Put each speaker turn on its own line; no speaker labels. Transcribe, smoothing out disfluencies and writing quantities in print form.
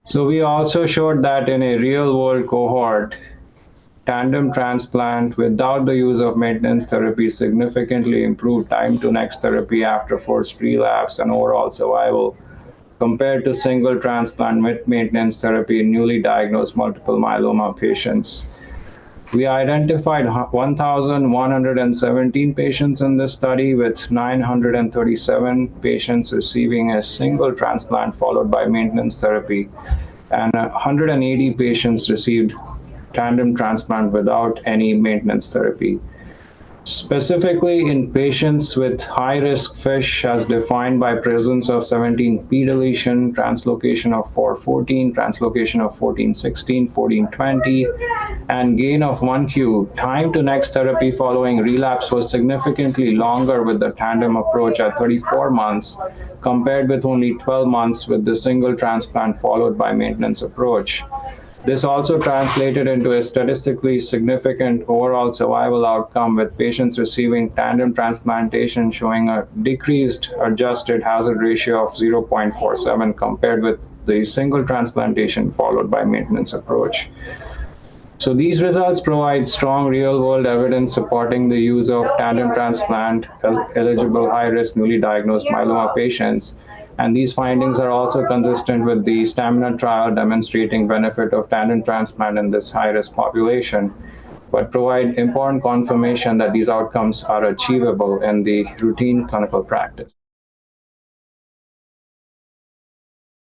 So we also showed that in a real-world cohort, tandem transplant without the use of maintenance therapy significantly improved time to next therapy after forced relapse and overall survival compared to single transplant with maintenance therapy in newly diagnosed multiple myeloma patients. We identified 1,117 patients in this study, with 937 patients receiving a single transplant followed by maintenance therapy, and 180 patients received tandem transplant without any maintenance therapy. Specifically in patients with high-risk FISH as defined by presence of 17p deletion, translocation of 414, translocation of 1416, 1420, and gain of 1q, time to next therapy following relapse was significantly longer with the tandem approach at 34 months compared with only 12 months with the single transplant followed by maintenance approach. This also translated into a statistically significant overall survival outcome, with patients receiving tandem transplantation showing a decreased adjusted hazard ratio of 0.47 compared with the single transplantation followed by maintenance approach. So these results provide strong real-world evidence supporting the use of tandem transplant eligible high-risk newly diagnosed myeloma patients. And these findings are also consistent with the STAMINA trial demonstrating benefit of tandem transplant in this high-risk population, but provide important confirmation that these outcomes are achievable in the routine clinical practice.